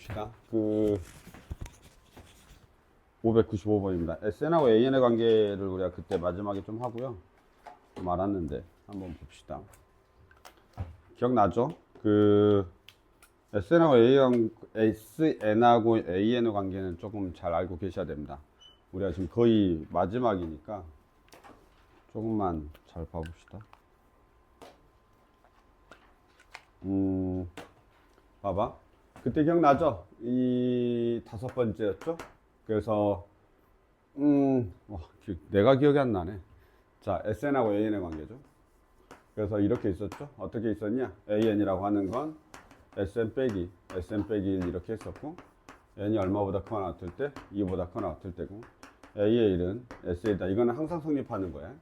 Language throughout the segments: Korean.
봅시다. 595번입니다. SN하고 AN의 관계를 우리가 그때 마지막에 좀 하고요. 좀 알았는데 한번 봅시다. 기억나죠? SN하고 AN의 관계는 조금 잘 알고 계셔야 됩니다. 우리가 지금 거의 마지막이니까 조금만 잘 봐봅시다. 봐봐. 그때 기억나죠? 이 5번째였죠? 그래서 내가 기억이 안 나네. 자, SN하고 AN의 관계죠. 그래서 이렇게 있었죠. 어떻게 있었냐? AN이라고 하는 건 SN 빼기 1 이렇게 했었고, N이 얼마보다 크거나 같을 때 2보다 크거나 같을 때고, A의 1은 SA다. 이거는 항상 성립하는 거야.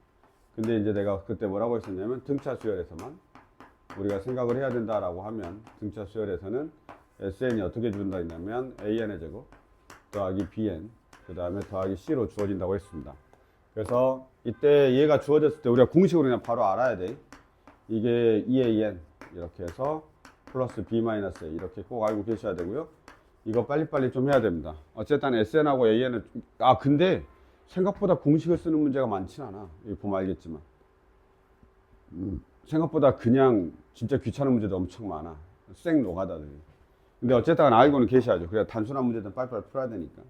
근데 이제 내가 그때 뭐라고 했었냐면 등차 수열에서만 우리가 생각을 해야 된다라고 하면, 등차 수열에서는 SN이 어떻게 준다 했냐면 AN의 제곱 더하기 BN 그 다음에 더하기 C로 주어진다고 했습니다. 그래서 이때 얘가 주어졌을 때 우리가 공식으로 그냥 바로 알아야 돼. 이게 EAN 이렇게 해서 플러스 B-A 이렇게 꼭 알고 계셔야 되고요. 이거 빨리빨리 좀 해야 됩니다. 어쨌든 SN하고 AN은 근데 생각보다 공식을 쓰는 문제가 많진 않아. 이거 보면 알겠지만 생각보다 그냥 진짜 귀찮은 문제도 엄청 많아. 쌩 노가다들. 근데 어쨌든 알고는 계셔야죠. 그래야 단순한 문제든 빨리빨리 풀어야 되니까.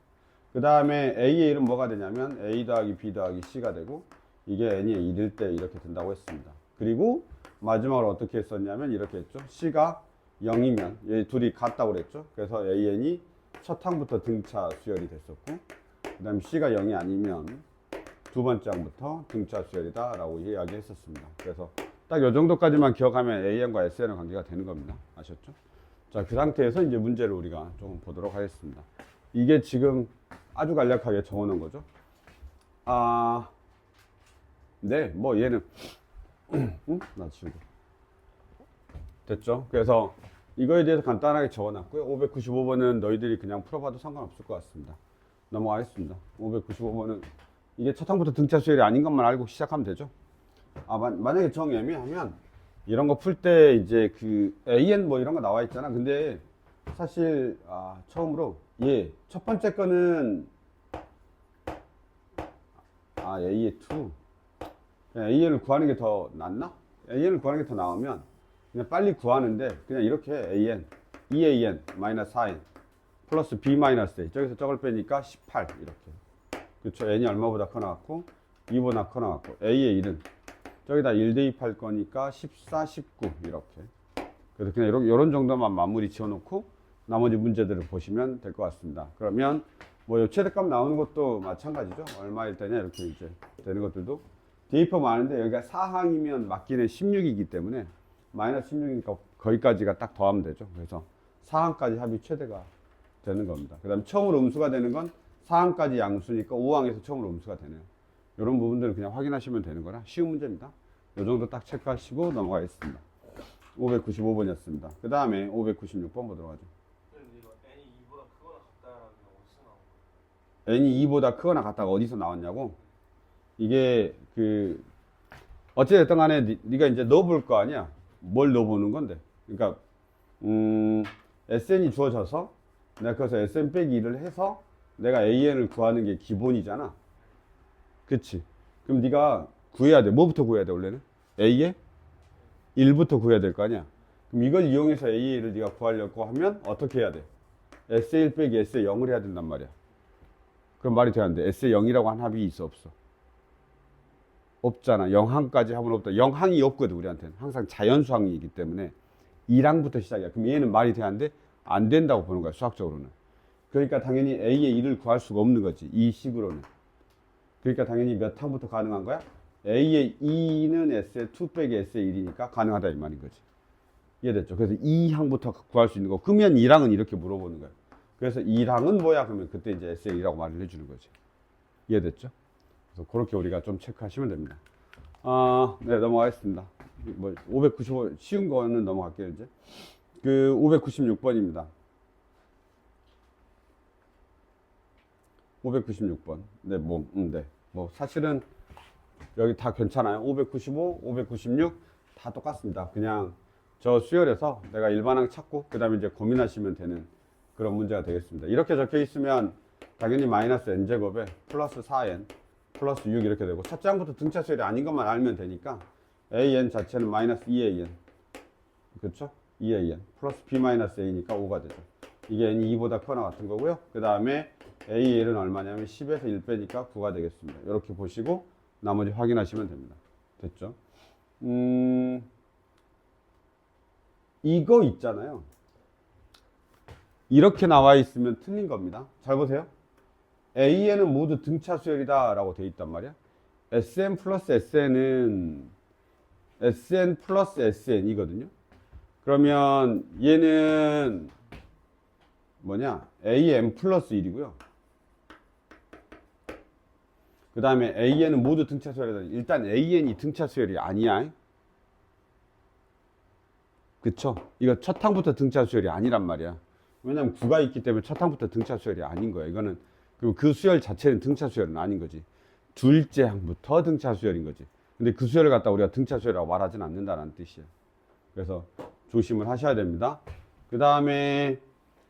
그 다음에 A의 1은 뭐가 되냐면 A 더하기 B 더하기 C가 되고, 이게 N이 1일 때 이렇게 된다고 했습니다. 그리고 마지막으로 어떻게 했었냐면 이렇게 했죠. C가 0이면 얘 둘이 같다고 그랬죠. 그래서 AN이 첫 항부터 등차 수열이 됐었고, 그 다음에 C가 0이 아니면 두 번째 항부터 등차 수열이다 라고 이야기했었습니다. 그래서 딱 이 정도까지만 기억하면 AN과 SN의 관계가 되는 겁니다. 아셨죠? 자, 그 상태에서 이제 문제를 우리가 조금 보도록 하겠습니다. 이게 지금 아주 간략하게 적어 놓은 거죠. 네, 뭐 얘는 나 지우고 됐죠. 그래서 이거에 대해서 간단하게 적어 놨고요. 595번은 너희들이 그냥 풀어봐도 상관없을 것 같습니다. 넘어가겠습니다. 595번은 이게 첫 항부터 등차 수열이 아닌 것만 알고 시작하면 되죠. 만약에 정애매하면 이런 거 풀 때 이제 AN 뭐 이런 거 나와 있잖아. 근데 사실 처음으로 첫 번째 거는 A의 2 AN을 구하는 게 더 낫나? AN을 구하는 게 더 나으면 그냥 빨리 구하는데 그냥 이렇게 AN 2AN 마이너스 4N 플러스 B 마이너스 A 저기서 저걸 빼니까 18 이렇게. 그쵸. N이 얼마보다 커 나왔고 2보다 커 나왔고 A의 1은 저기다 1 대입할 거니까 14, 19 이렇게. 그래서 그냥 이런 정도만 마무리 지어놓고 나머지 문제들을 보시면 될 것 같습니다. 그러면 뭐 최대값 나오는 것도 마찬가지죠. 얼마일 때냐 이렇게 이제 되는 것들도 대입하면 아는데 여기가 4항이면 맞기는 16이기 때문에 마이너스 16이니까 거기까지가 딱 더하면 되죠. 그래서 4항까지 합이 최대가 되는 겁니다. 그 다음에 처음으로 음수가 되는 건 4항까지 양수니까 5항에서 처음으로 음수가 되네요. 이런 부분들을 그냥 확인하시면 되는 거라 쉬운 문제입니다. 이 정도 딱 체크하시고 넘어가겠습니다. 595번이었습니다. 그 다음에 596번 보도록 하죠. 이거 n이 2보다 크거나 같다라는 게 어디서 나온 거예요? n이 2보다 크거나 같다가 어디서 나왔냐고? 이게 어찌됐든 간에 네가 이제 넣어볼 거 아니야? 뭘 넣어보는 건데? 그러니까 SN이 주어져서 내가 그래서 SN 빼기 1을 해서 내가 AN을 구하는 게 기본이잖아. 그치? 그럼 네가 구해야 돼. 뭐부터 구해야 돼 원래는? A에 1부터 구해야 될 거 아니야. 그럼 이걸 이용해서 A를 네가 구하려고 하면 어떻게 해야 돼? SA1 빼기 SA0을 해야 된단 말이야. 그럼 말이 돼야 안 돼. SA0이라고 한 합이 있어 없어? 없잖아. 0항까지 하면 없다. 0항이 없거든 우리한테는. 항상 자연수항이기 때문에 1항부터 시작이야. 그럼 얘는 말이 돼야 안 돼? 안 된다고 보는 거야 수학적으로는. 그러니까 당연히 A의 1을 구할 수가 없는 거지 이 식으로는. 그러니까 당연히 몇 항부터 가능한 거야? A의 2는 SA2 빼기 SA1이니까 가능하다 이 말인 거지. 이해됐죠? 그래서 2항부터 구할 수 있는 거. 그러면 1항은 이렇게 물어보는 거야. 그래서 1항은 뭐야? 그러면 그때 이제 SA1이라고 말을 해주는 거지. 이해됐죠? 그래서 그렇게 우리가 좀 체크하시면 됩니다. 네, 넘어가겠습니다. 595 쉬운 거는 넘어갈게요 이제. 596번입니다. 596번. 네, 뭐 사실은 여기 다 괜찮아요. 595, 596 다 똑같습니다. 그냥 저 수열에서 내가 일반항 찾고 그 다음에 이제 고민하시면 되는 그런 문제가 되겠습니다. 이렇게 적혀 있으면 당연히 마이너스 n제곱에 플러스 4n 플러스 6 이렇게 되고 첫째 항부터 등차 수열이 아닌 것만 알면 되니까 an 자체는 마이너스 2an 그렇죠? 2an 플러스 b 마이너스 a니까 5가 되죠. 이게 n이 2보다 크거나 같은 거고요. 그 다음에 AL은 얼마냐면 10에서 1 빼니까 9가 되겠습니다. 이렇게 보시고 나머지 확인하시면 됩니다. 됐죠? 이거 있잖아요. 이렇게 나와 있으면 틀린 겁니다. 잘 보세요. AN은 모두 등차 수열이다 라고 되어 있단 말이야. SN 플러스 SN은 SN 플러스 SN이거든요. 그러면 얘는 뭐냐? AN 플러스 1이고요. 그 다음에 AN은 모두 등차 수열이다. 일단 AN이 등차 수열이 아니야. 그쵸? 이거 첫 항부터 등차 수열이 아니란 말이야. 왜냐면 9가 있기 때문에 첫 항부터 등차 수열이 아닌 거야. 이거는 그 수열 자체는 등차 수열은 아닌 거지. 둘째 항부터 등차 수열인 거지. 근데 그 수열을 갖다 우리가 등차 수열이라고 말하진 않는다는 뜻이야. 그래서 조심을 하셔야 됩니다. 그 다음에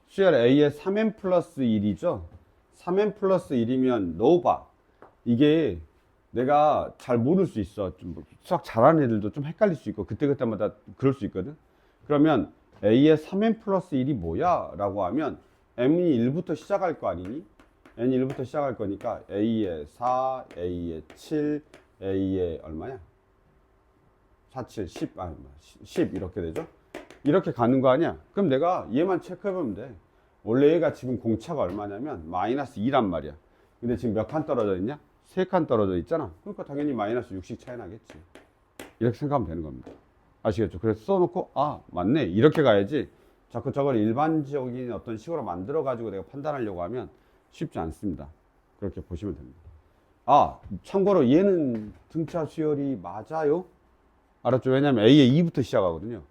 수열 A의 3n 플러스 1이죠. 3n 플러스 1이면 넣어봐. 이게 내가 잘 모를 수 있어. 좀 수학 잘하는 애들도 좀 헷갈릴 수 있고 그때그때마다 그럴 수 있거든. 그러면 A의 3n 플러스 1이 뭐야? 라고 하면 M이 1부터 시작할 거 아니니? N이 1부터 시작할 거니까 A의 4, A의 7, A의 얼마야? 4, 7, 10, 10 이렇게 되죠? 이렇게 가는 거 아니야? 그럼 내가 얘만 체크해보면 돼. 원래 얘가 지금 공차가 얼마냐면 마이너스 2란 말이야. 근데 지금 몇 칸 떨어져 있냐? 3칸 떨어져 있잖아. 그러니까 당연히 마이너스 6씩 차이 나겠지. 이렇게 생각하면 되는 겁니다. 아시겠죠? 그래서 써놓고 아 맞네 이렇게 가야지. 자꾸 저걸 일반적인 어떤 식으로 만들어 가지고 내가 판단하려고 하면 쉽지 않습니다. 그렇게 보시면 됩니다. 아 참고로 얘는 등차 수열이 맞아요? 알았죠? 왜냐면 A의 2부터 시작하거든요.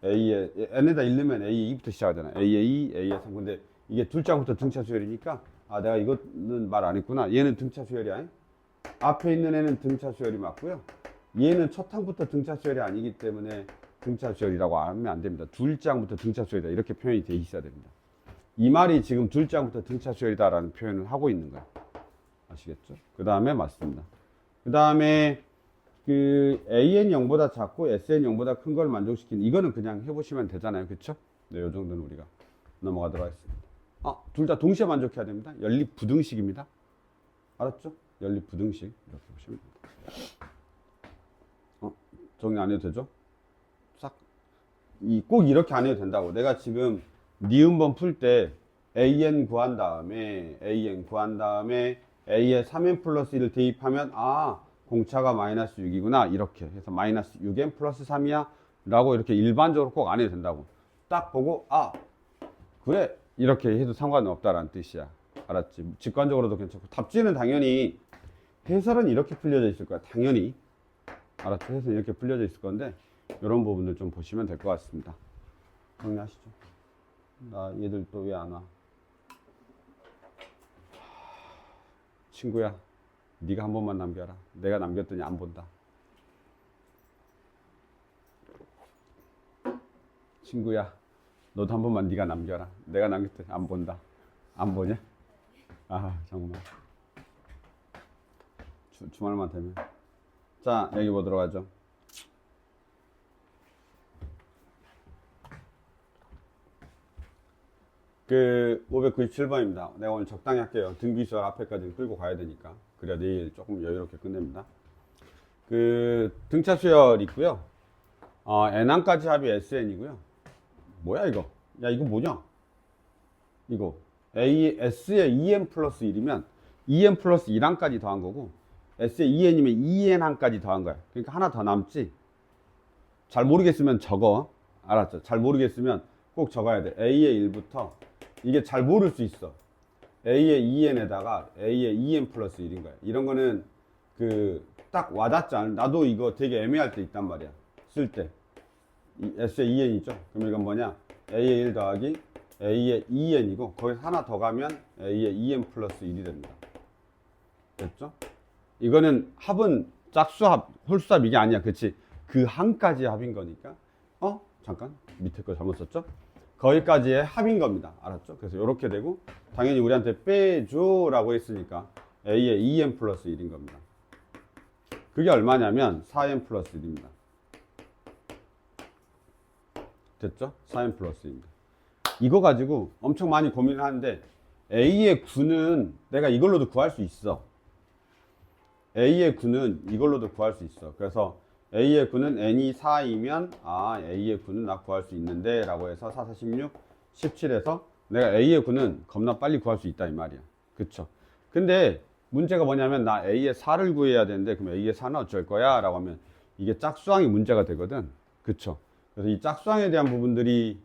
A의 n에다 1 넣으면 A의 2부터 시작하잖아. A의 2, A의 3. 근데 이게 둘째 항부터 등차 수열이니까 아 내가 이거는 말 안 했구나. 얘는 등차 수열이야. 앞에 있는 애는 등차 수열이 맞고요. 얘는 첫 항부터 등차 수열이 아니기 때문에 등차 수열이라고 하면 안 됩니다. 둘째 항부터 등차 수열이다 이렇게 표현이 돼 있어야 됩니다. 이 말이 지금 둘째 항부터 등차 수열이다라는 표현을 하고 있는 거야. 아시겠죠? 그 다음에 맞습니다. 그 다음에 그 AN 0보다 작고 SN 0보다 큰 걸 만족시키는 이거는 그냥 해보시면 되잖아요. 그쵸? 네, 요 정도는 우리가 넘어가도록 하겠습니다. 아, 둘 다 동시에 만족해야 됩니다. 연립 부등식입니다. 알았죠? 연립 부등식 이렇게 보시면 됩니다. 정리 안 해도 되죠? 꼭 이렇게 안 해도 된다고. 내가 지금 니은번 풀 때 AN 구한 다음에 AN 구한 다음에 A에 3n 플러스 1을 대입하면 아 공차가 마이너스 6이구나 이렇게 해서 마이너스 6n 플러스 3이야 라고 이렇게 일반적으로 꼭 안 해도 된다고. 딱 보고 아 그래 이렇게 해도 상관은 없다라는 뜻이야. 알았지? 직관적으로도 괜찮고 답지는 당연히 해설은 이렇게 풀려져 있을 거야. 당연히 알았죠? 해설은 이렇게 풀려져 있을 건데 이런 부분들 좀 보시면 될 것 같습니다. 정리하시죠. 나 얘들 또 왜 안 와? 친구야 네가 한 번만 남겨라. 내가 남겼더니 안 본다. 친구야 너도 한 번만 네가 남겨라. 내가 남겼더니 안 본다. 안 보냐? 아 정말 주말만 되면. 자 여기 보도록 하죠. 그 597번입니다. 내가 오늘 적당히 할게요. 등비수열 앞에까지 끌고 가야 되니까. 그래야 내일 조금 여유롭게 끝냅니다. 그 등차 수열 있고요. n항까지 합이 SN이고요. 뭐야 이거? 야 이거 뭐냐? 이거 S에 2n 플러스 1이면 2n 플러스 1항까지 더한 거고 S에 2n이면 2n항까지 더한 거야. 그러니까 하나 더 남지. 잘 모르겠으면 적어. 알았죠? 잘 모르겠으면 꼭 적어야 돼. A의 1부터 이게 잘 모를 수 있어. A의 2n에다가 A의 2n 플러스 1인 거야. 이런 거는 그 딱 와닿지 않은. 나도 이거 되게 애매할 때 있단 말이야. 쓸 때. S의 2n이죠. 그럼 이건 뭐냐? A의 1 더하기 A의 2n이고 거기서 하나 더 가면 A의 2n 플러스 1이 됩니다. 됐죠? 이거는 합은 짝수합, 홀수합 이게 아니야. 그치? 그 항까지 합인 거니까. 잠깐 밑에 거 잘못 썼죠? 거기까지의 합인 겁니다. 알았죠? 그래서 이렇게 되고 당연히 우리한테 빼줘라고 했으니까 A의 2n 플러스 1인 겁니다. 그게 얼마냐면 4n 플러스 1입니다. 됐죠? 4n 플러스 1입니다. 이거 가지고 엄청 많이 고민을 하는데 A의 9는 내가 이걸로도 구할 수 있어. A의 9는 이걸로도 구할 수 있어. 그래서 A의 9는 n이 4이면 A의 9는 나 구할 수 있는데 라고 해서 4, 4, 16, 17에서 내가 A의 9는 겁나 빨리 구할 수 있다 이 말이야. 그쵸? 근데 문제가 뭐냐면 나 A의 4를 구해야 되는데 그럼 A의 4는 어쩔 거야? 라고 하면 이게 짝수항이 문제가 되거든. 그쵸? 그래서 이 짝수항에 대한 부분들이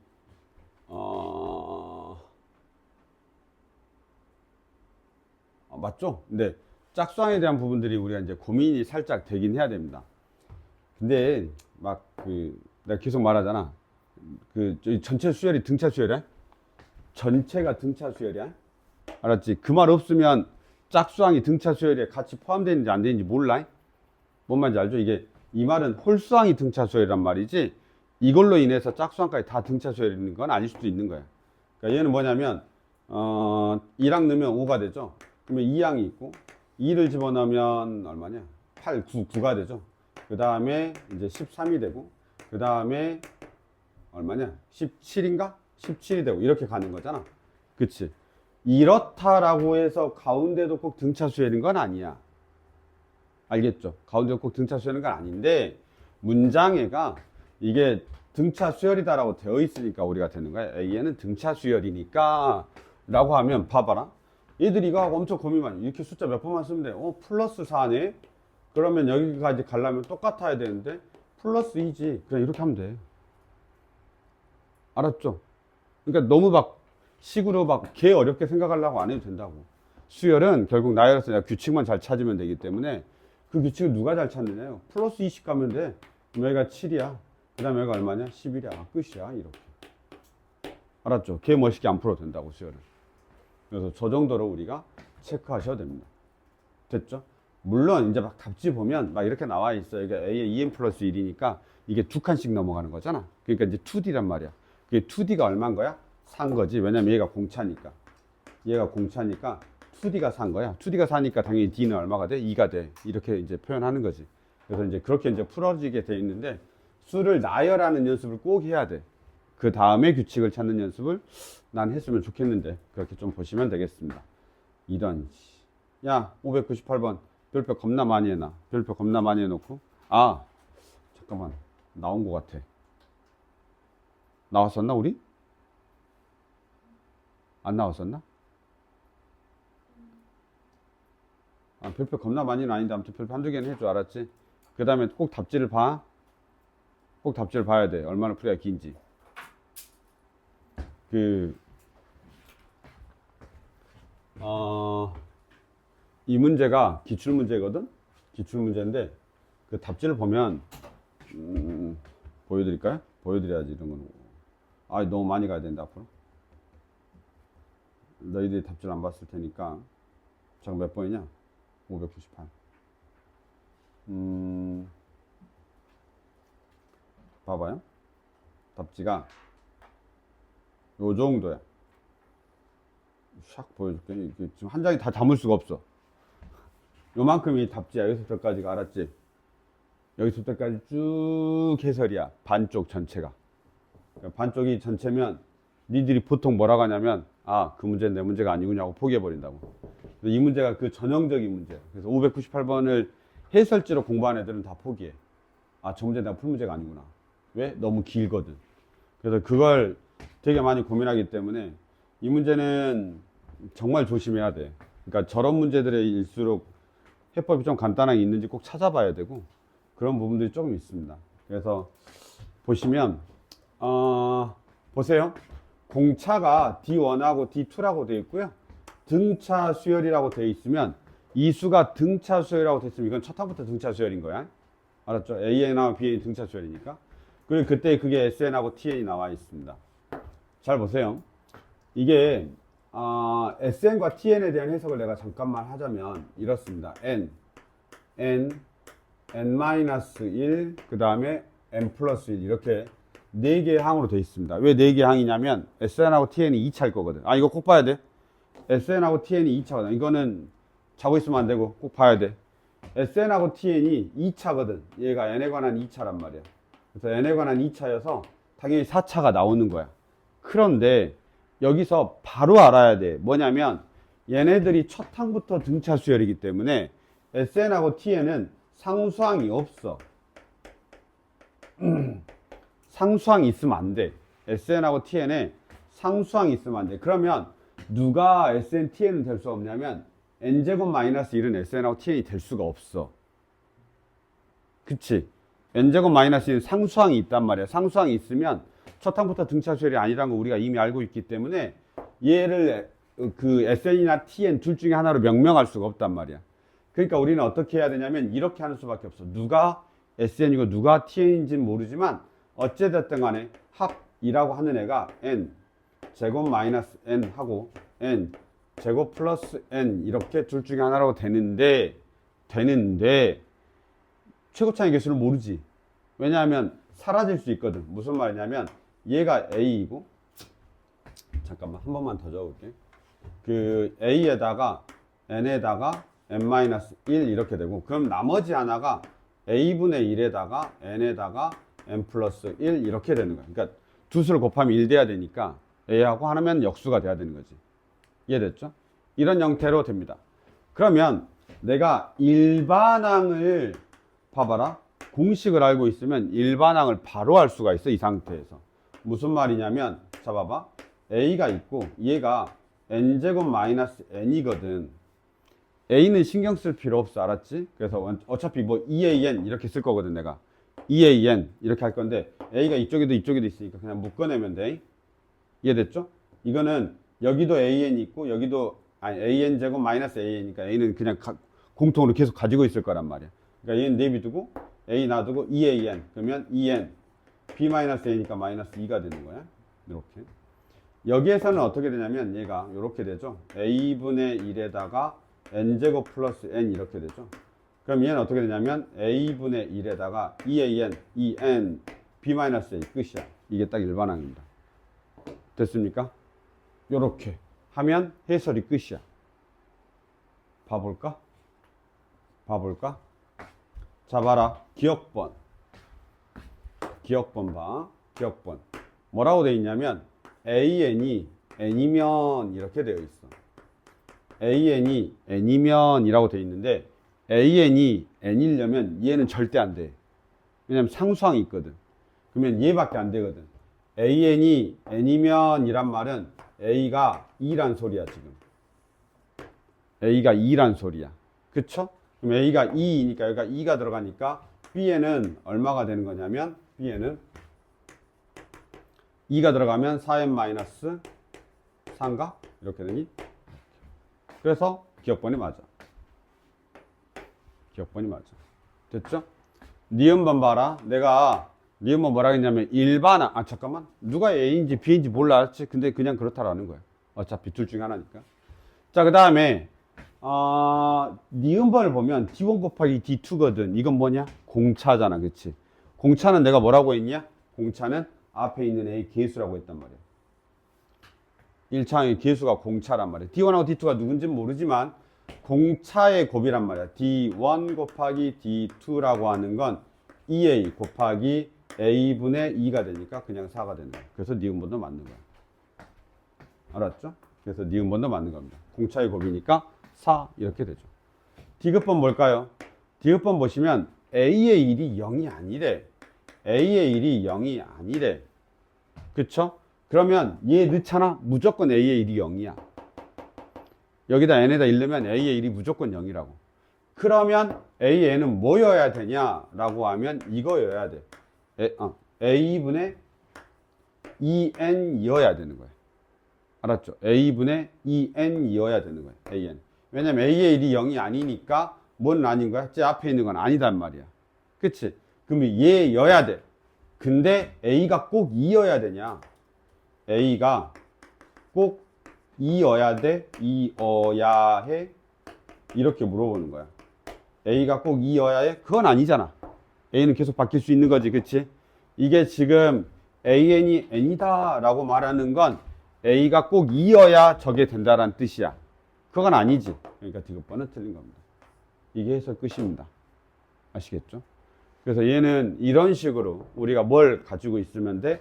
맞죠? 근데 짝수항에 대한 부분들이 우리가 이제 고민이 살짝 되긴 해야 됩니다. 근데 막 내가 계속 말하잖아. 전체 수열이 등차 수열이야? 전체가 등차 수열이야? 알았지? 그 말 없으면 짝수항이 등차 수열에 같이 포함되는지 안 되는지 몰라? 뭔 말인지 알죠? 이게 이 말은 홀수항이 등차 수열이란 말이지 이걸로 인해서 짝수항까지 다 등차 수열인 건 아닐 수도 있는 거야. 그러니까 얘는 뭐냐면 2랑 넣으면 5가 되죠. 그러면 2항이 있고 2를 집어넣으면 얼마냐? 8, 9가 되죠. 그 다음에 이제 13이 되고 그 다음에 얼마냐? 17인가? 17이 되고 이렇게 가는 거잖아. 그치? 이렇다라고 해서 가운데도 꼭 등차 수열인 건 아니야. 알겠죠? 가운데도 꼭 등차 수열인 건 아닌데 문장애가 이게 등차 수열이다라고 되어 있으니까 우리가 되는 거야. A에는 등차 수열이니까 라고 하면 봐봐라. 얘들이 이거 하고 엄청 고민 많이 이렇게 숫자 몇 번만 쓰면 돼. 플러스 4네. 그러면 여기까지 가려면 똑같아야 되는데 플러스 2지. 그냥 이렇게 하면 돼. 알았죠? 그러니까 너무 막 식으로 막 개 어렵게 생각하려고 안 해도 된다고. 수열은 결국 나열해서 내가 규칙만 잘 찾으면 되기 때문에 그 규칙을 누가 잘 찾느냐요. 플러스 20 가면 돼. 그럼 여기가 7이야. 그 다음에 여기가 얼마냐? 11이야. 끝이야. 이렇게. 알았죠? 개 멋있게 안 풀어도 된다고 수열은. 그래서 저 정도로 우리가 체크하셔야 됩니다. 됐죠? 물론 이제 막 답지 보면 막 이렇게 나와 있어요. 이게 A의 2n 플러스 1이니까 이게 두 칸씩 넘어가는 거잖아. 그러니까 이제 2D란 말이야. 그게 2D가 얼마인 거야? 산 거지. 왜냐면 얘가 공차니까. 얘가 공차니까 2D가 산 거야. 2D가 사니까 당연히 D는 얼마가 돼? 2가 돼. 이렇게 이제 표현하는 거지. 그래서 이제 그렇게 이제 풀어지게 돼 있는데 수를 나열하는 연습을 꼭 해야 돼. 그 다음에 규칙을 찾는 연습을 난 했으면 좋겠는데 그렇게 좀 보시면 되겠습니다. 이런 야 598번 별표 겁나 많이 해놔. 별표 겁나 많이 해놓고 잠깐만 나온 것 같아. 나왔었나 우리? 안 나왔었나? 별표 겁나 많이는 아닌데 아무튼 별표 한두 개는 해줘. 알았지? 그 다음에 꼭 답지를 봐. 꼭 답지를 봐야 돼. 얼마나 풀이가 긴지. 이 문제가 기출문제거든? 기출문제인데 그 답지를 보면 보여드릴까요? 보여드려야지 이런 거는. 너무 많이 가야 된다 앞으로. 너희들이 답지를 안 봤을 테니까. 잠깐 몇 번이냐? 598. 봐봐요. 답지가 요 정도야. 샥 보여줄게. 이게 지금 한 장이 다 담을 수가 없어. 요만큼이 답지야. 여기서부터까지가. 알았지? 여기서부터까지 쭉 해설이야. 반쪽 전체가. 그러니까 반쪽이 전체면 니들이 보통 뭐라고 하냐면 그 문제는 내 문제가 아니구나 하고 포기해버린다고. 이 문제가 그 전형적인 문제야. 그래서 598번을 해설지로 공부한 애들은 다 포기해. 저 문제 내가 풀 문제가 아니구나. 왜? 너무 길거든. 그래서 그걸 되게 많이 고민하기 때문에 이 문제는 정말 조심해야 돼. 그러니까 저런 문제들일수록 해법이 좀 간단하게 있는지 꼭 찾아봐야 되고 그런 부분들이 조금 있습니다. 그래서 보시면 보세요. 공차가 D1하고 D2라고 되어 있고요. 등차 수열이라고 되어 있으면 이 수가 등차 수열이라고 되어 있으면 이건 첫 항부터 등차 수열인 거야. 알았죠? AN하고 BN 등차 수열이니까. 그리고 그때 그게 SN하고 TN이 나와 있습니다. 잘 보세요. 이게 SN과 TN에 대한 해석을 내가 잠깐만 하자면 이렇습니다. N-1, 그 다음에 N+1 이렇게 4개의 항으로 되어 있습니다. 왜 4개의 항이냐면 SN하고 TN이 2차일 거거든. 아, 이거 꼭 봐야 돼. SN하고 TN이 2차거든. 이거는 자고 있으면 안 되고 꼭 봐야 돼. SN하고 TN이 2차거든. 얘가 N에 관한 2차란 말이야. 그래서 N에 관한 2차여서 당연히 4차가 나오는 거야. 그런데 여기서 바로 알아야 돼. 뭐냐면 얘네들이 첫 항부터 등차 수열이기 때문에 SN하고 TN은 상수항이 없어. 상수항이 있으면 안 돼. SN하고 TN에 상수항이 있으면 안 돼. 그러면 누가 SN, TN은 될 수 없냐면 n제곱 마이너스 1은 SN하고 TN이 될 수가 없어. 그치? n제곱 마이너스 1은 상수항이 있단 말이야. 상수항이 있으면 첫 항부터 등차 수열이 아니라는 거 우리가 이미 알고 있기 때문에 얘를 그 SN이나 TN 둘 중에 하나로 명명할 수가 없단 말이야. 그러니까 우리는 어떻게 해야 되냐면 이렇게 하는 수밖에 없어. 누가 SN이고 누가 TN인지는 모르지만 어찌됐든 간에 합이라고 하는 애가 n 제곱 마이너스 n 하고 n 제곱 플러스 n 이렇게 둘 중에 하나라고 되는데 최고차의 개수를 모르지. 왜냐하면 사라질 수 있거든. 무슨 말이냐면 얘가 a이고 잠깐만 한 번만 더 적을게. 그 a에다가 n에다가 n-1 이렇게 되고 그럼 나머지 하나가 a분의 1에다가 n에다가 n 플러스 1 이렇게 되는 거야. 그러니까 두 수를 곱하면 1 돼야 되니까 a하고 하나면 역수가 돼야 되는 거지. 이해됐죠? 이런 형태로 됩니다. 그러면 내가 일반항을 봐봐라. 공식을 알고 있으면 일반항을 바로 할 수가 있어. 이 상태에서 무슨 말이냐면 자 봐봐. a가 있고 얘가 n제곱 마이너스 n이거든. a는 신경 쓸 필요 없어. 알았지? 그래서 어차피 뭐 2an 이렇게 쓸 거거든. 내가 2an 이렇게 할 건데 a가 이쪽에도 이쪽에도 있으니까 그냥 묶어내면 돼. 이해됐죠? 이거는 여기도 an 있고 여기도 아니 an 제곱 마이너스 a니까 a는 그냥 공통으로 계속 가지고 있을 거란 말이야. 그러니까 얘는 내비두고 a 놔두고 2an 그러면 2n b 마이너스 a니까 마이너스 2가 되는 거야. 이렇게. 여기에서는 어떻게 되냐면 얘가 이렇게 되죠. a분의 1에다가 n제곱 플러스 n 이렇게 되죠. 그럼 얘는 어떻게 되냐면 a분의 1에다가 2an, 2n, b 마이너스 a 끝이야. 이게 딱 일반항입니다. 됐습니까? 요렇게 하면 해설이 끝이야. 봐볼까? 자 봐라. 기억번 봐. 기억번 뭐라고 되어 있냐면 an이 n이면 이렇게 되어 있어. an이 n이면 이라고 되어 있는데 an이 n이려면 얘는 절대 안 돼. 왜냐면 상수항이 있거든. 그러면 얘밖에 안 되거든. an이 n이면 이란 말은 a가 2란 소리야. 지금 a가 2란 소리야. 그쵸? 그럼 a가 2이니까 여기가 2가 들어가니까 b에는 얼마가 되는 거냐면 b에는 2가 들어가면 4n-3인가? 이렇게 되니? 그래서 기억번이 맞아. 됐죠? 니은번 봐라. 내가 니은번 뭐라 했냐면 일반항. 아 잠깐만. 누가 A인지 B인지 몰랐지. 근데 그냥 그렇다라는 거야. 어차피 둘 중에 하나니까. 자, 그 다음에 니은번을 보면 D1 곱하기 D2거든. 이건 뭐냐? 공차잖아. 그치? 공차는 내가 뭐라고 했냐? 공차는 앞에 있는 A 개수라고 했단 말이야. 1차항의 개수가 공차란 말이야. D1하고 D2가 누군지는 모르지만 공차의 곱이란 말이야. D1 곱하기 D2라고 하는 건 2A 곱하기 A분의 2가 되니까 그냥 4가 되는 거야. 그래서 니은번도 맞는 거야. 알았죠? 그래서 니은번도 맞는 겁니다. 공차의 곱이니까 4 이렇게 되죠. D급번 뭘까요? D급번 보시면 A의 1이 0이 아니래. A의 1이 0이 아니래. 그쵸? 그러면 얘 넣잖아. 무조건 A의 1이 0이야. 여기다 n에다 1 넣으면 A의 1이 무조건 0이라고. 그러면 A의 n은 뭐여야 되냐라고 하면 이거여야 돼. A분의 2n이어야 되는 거야. 알았죠? A분의 2n이어야 되는 거야. AN. 왜냐면 A의 1이 0이 아니니까 뭔 아닌 거야? 제 앞에 있는 건 아니단 말이야. 그치? 그럼 얘여야 돼. 근데 A가 꼭 2여야 되냐? A가 꼭 2여야 돼? 2어야 해? 이렇게 물어보는 거야. A가 꼭 2여야 해? 그건 아니잖아. A는 계속 바뀔 수 있는 거지. 그치? 이게 지금 AN이 N이다 라고 말하는 건 A가 꼭 2여야 저게 된다라는 뜻이야. 그건 아니지. 그러니까 디귿번은 틀린 겁니다. 이게 해석 끝입니다. 아시겠죠? 그래서 얘는 이런 식으로 우리가 뭘 가지고 있으면 돼?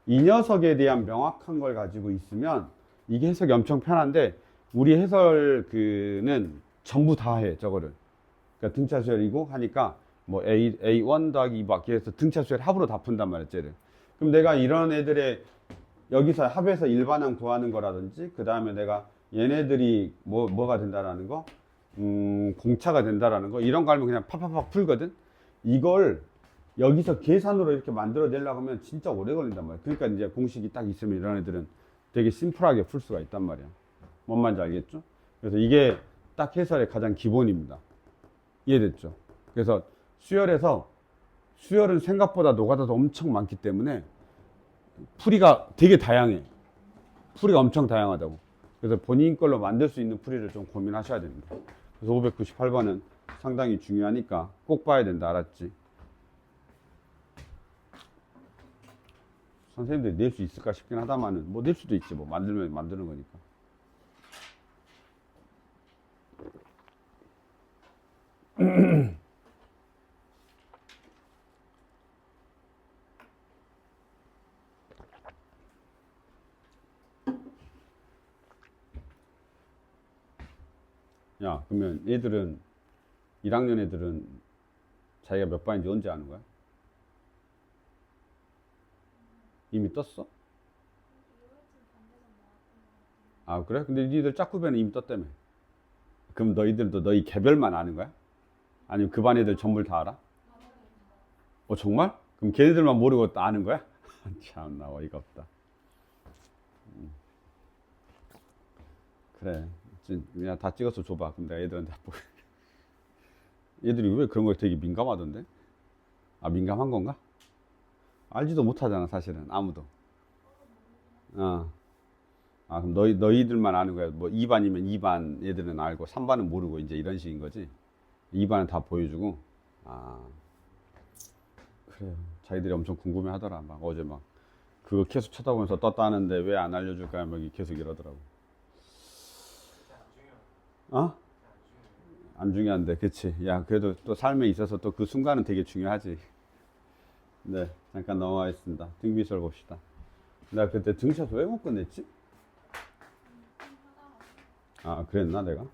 이 녀석에 대한 명확한 걸 가지고 있으면 이게 해석이 엄청 편한데 우리 해설그는 전부 다 해, 저거를. 그러니까 등차 수열이고 하니까 뭐 A1 더하기 2 받기 해서 등차 수열 합으로 다 푼단 말이야, 쟤를. 그럼 내가 이런 애들의 여기서 합에서 일반항 구하는 거라든지 그 다음에 내가 얘네들이 뭐가 된다라는 거 공차가 된다라는 거 이런 거 알면 그냥 팍팍팍 풀거든. 이걸 여기서 계산으로 이렇게 만들어내려고 하면 진짜 오래 걸린단 말이야. 그러니까 이제 공식이 딱 있으면 이런 애들은 되게 심플하게 풀 수가 있단 말이야. 뭔 말인지 알겠죠? 그래서 이게 딱 해설의 가장 기본입니다. 이해됐죠? 그래서 수열은 생각보다 노가다도 엄청 많기 때문에 풀이가 되게 다양해. 풀이가 엄청 다양하다고. 그래서 본인 걸로 만들 수 있는 풀이를 좀 고민하셔야 됩니다. 그래서 598번은 상당히 중요하니까 꼭 봐야 된다. 알았지? 선생님들이 낼 수 있을까 싶긴 하다마는 뭐 낼 수도 있지. 뭐 만들면 만드는 거니까. 야, 그러면 얘들은 1학년 애들은 자기가 몇 반인지 언제 아는 거야? 이미 떴어? 아, 그래? 근데 니들 짝구배는 이미 떴다며. 그럼 너희들도 너희 개별만 아는 거야? 아니면 그 반 애들 전부 다 알아? 정말? 그럼 걔네들만 모르고 아는 거야? 참나 어이가 없다. 그래. 그냥 다 찍어서 줘봐. 그럼 내가 애들한테 얘들이 왜 그런 거에 되게 민감하던데? 아, 민감한 건가? 알지도 못하잖아, 사실은. 아무도. 아, 그럼 너희들만 아는 거야. 뭐 2반이면 2반 얘들은 알고 3반은 모르고 이제 이런 식인 거지. 2반은 다 보여주고. 아, 그래요. 자기들이 엄청 궁금해 하더라. 막 어제 막 그거 계속 쳐다보면서 떴다는데 왜 안 알려줄까? 막 계속 이러더라고. 어? 안 중요한데, 그치? 야, 그래도 또 삶에 있어서 또 그 순간은 되게 중요하지. 네, 잠깐 넘어가겠습니다. 등비설 봅시다. 나 그때 등샷 왜 못 끝냈지? 아, 그랬나, 내가?